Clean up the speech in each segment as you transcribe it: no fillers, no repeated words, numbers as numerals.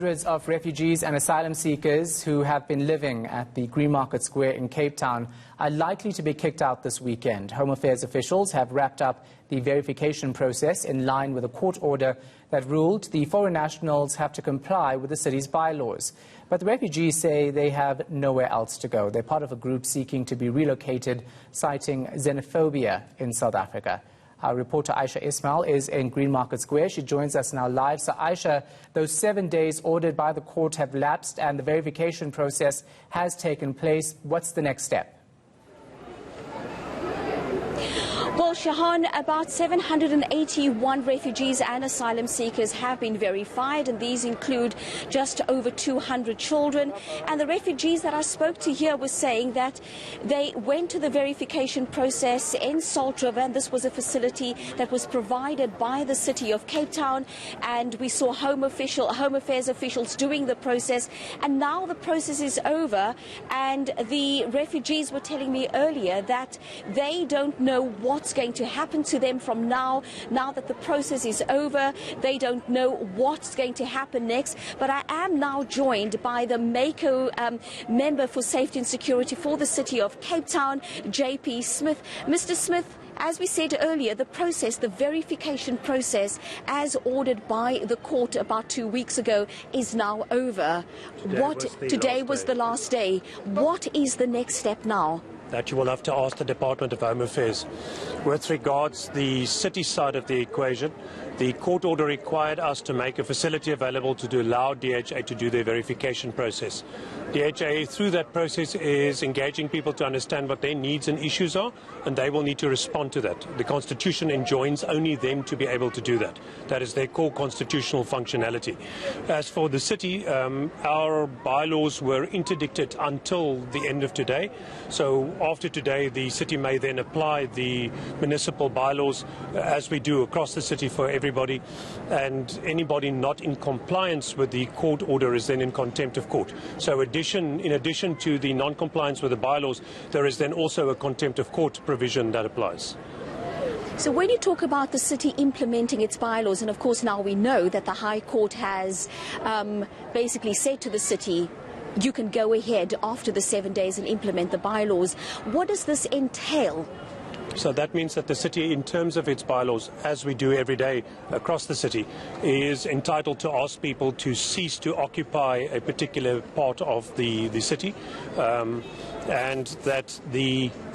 Hundreds of refugees and asylum seekers who have been living at the Greenmarket Square in Cape Town are likely to be kicked out this weekend. Home Affairs officials have wrapped up the verification process in line with a court order that ruled the foreign nationals have to comply with the city's bylaws. But the refugees say they have nowhere else to go. They're part of a group seeking to be relocated, citing xenophobia in South Africa. Our reporter Aisha Ismail is in Greenmarket Square. She joins us now live. So Aisha, those 7 days ordered by the court have lapsed and the verification process has taken place. What's the next step? Well, Shahan, about 781 refugees and asylum seekers have been verified, and these include just over 200 children. And the refugees that I spoke to here were saying that they went to the verification process in Salt River, and this was a facility that was provided by the city of Cape Town. And we saw Home Affairs officials doing the process, and now the process is over. And the refugees were telling me earlier that they don't know what's going to happen to them from now that the process is over. They don't know what's going to happen next. But I am now joined by the MACO member for safety and security for the city of Cape Town, JP Smith. Mr. Smith, as we said earlier, the process, the verification process, as ordered by the court about 2 weeks ago, is now over. Today was the last day. What is the next step now? That you will have to ask the Department of Home Affairs. With regards the city side of the equation, the court order required us to make a facility available to allow DHA to do their verification process. DHA, through that process, is engaging people to understand what their needs and issues are, and they will need to respond to that. The Constitution enjoins only them to be able to do that. That is their core constitutional functionality. As for the city, our bylaws were interdicted until the end of today. So after today, the city may then apply the municipal bylaws as we do across the city for everybody, and anybody not in compliance with the court order is then in contempt of court. So in addition to the non-compliance with the bylaws, there is then also a contempt of court provision that applies. So when you talk about the city implementing its bylaws, and of course now we know that the High Court has basically said to the city, you can go ahead after the 7 days and implement the bylaws. What does this entail? So that means that the city, in terms of its bylaws, as we do every day across the city, is entitled to ask people to cease to occupy a particular part of the city, and that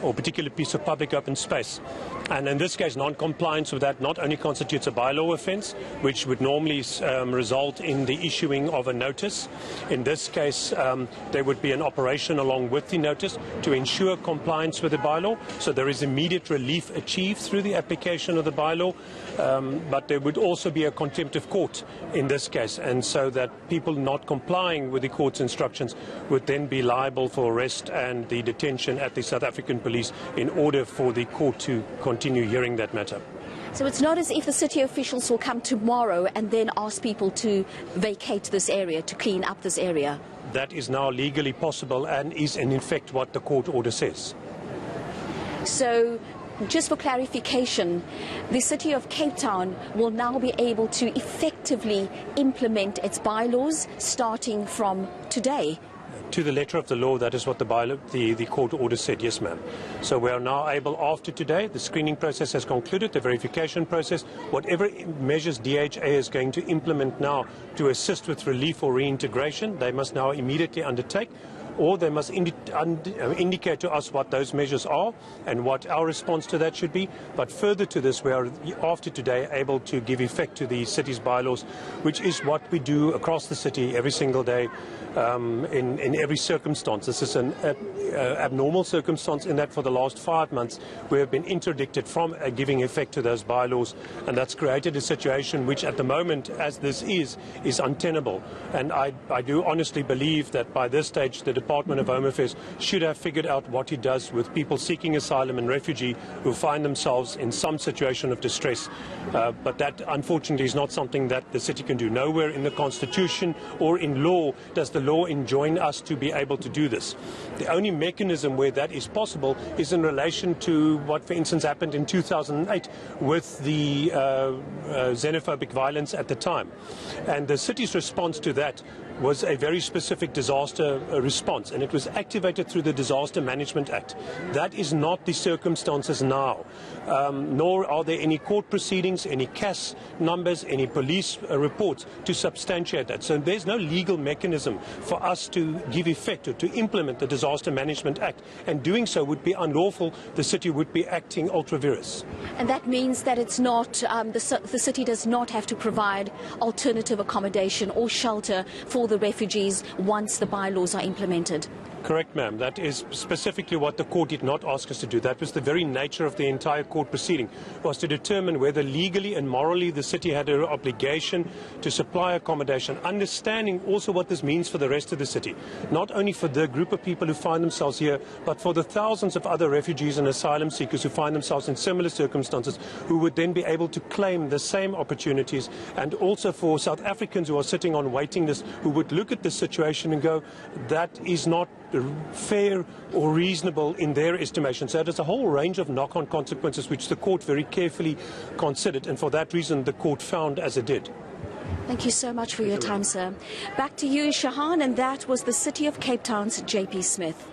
or particular piece of public open space. And in this case, non-compliance with that not only constitutes a bylaw offence, which would normally result in the issuing of a notice. In this case, there would be an operation along with the notice to ensure compliance with the bylaw. So there is immediate relief achieved through the application of the bylaw, but there would also be a contempt of court in this case, and so that people not complying with the court's instructions would then be liable for arrest and the detention at the South African police in order for the court to continue hearing that matter. So it's not as if the city officials will come tomorrow and then ask people to vacate this area, to clean up this area? That is now legally possible and is in effect what the court order says. So, just for clarification, the city of Cape Town will now be able to effectively implement its bylaws starting from today? To the letter of the law, that is what the court order said, yes ma'am. So we are now able, after today, the screening process has concluded, the verification process, whatever measures DHA is going to implement now to assist with relief or reintegration, they must now immediately undertake, or they must indicate to us what those measures are and what our response to that should be. But further to this, we are, after today, able to give effect to the city's bylaws, which is what we do across the city every single day, in every circumstance. This is an abnormal circumstance in that for the last 5 months we have been interdicted from giving effect to those bylaws, and that's created a situation which at the moment, as this is untenable. And I do honestly believe that by this stage the Department of Home Affairs should have figured out what it does with people seeking asylum and refugee who find themselves in some situation of distress. But that, unfortunately, is not something that the city can do. Nowhere in the Constitution or in law does the law enjoin us to be able to do this. The only mechanism where that is possible is in relation to what, for instance, happened in 2008 with the xenophobic violence at the time. And the city's response to that was a very specific disaster response, and it was activated through the Disaster Management Act. That is not the circumstances now, nor are there any court proceedings, any CAS numbers, any police reports to substantiate that. So there's no legal mechanism for us to give effect or to implement the Disaster Management Act, and doing so would be unlawful. The city would be acting ultra vires. And that means that it's not, the city does not have to provide alternative accommodation or shelter for the refugees once the bylaws are implemented. Correct, ma'am. That is specifically what the court did not ask us to do. That was the very nature of the entire court proceeding, was to determine whether legally and morally the city had an obligation to supply accommodation, understanding also what this means for the rest of the city, not only for the group of people who find themselves here, but for the thousands of other refugees and asylum seekers who find themselves in similar circumstances, who would then be able to claim the same opportunities, and also for South Africans who are sitting on waiting lists, who would look at this situation and go, that is not fair or reasonable in their estimation. So there's a whole range of knock-on consequences which the court very carefully considered, and for that reason the court found as it did. Thank you so much for your time, sir. Back to you, Shahan, and that was the City of Cape Town's JP Smith.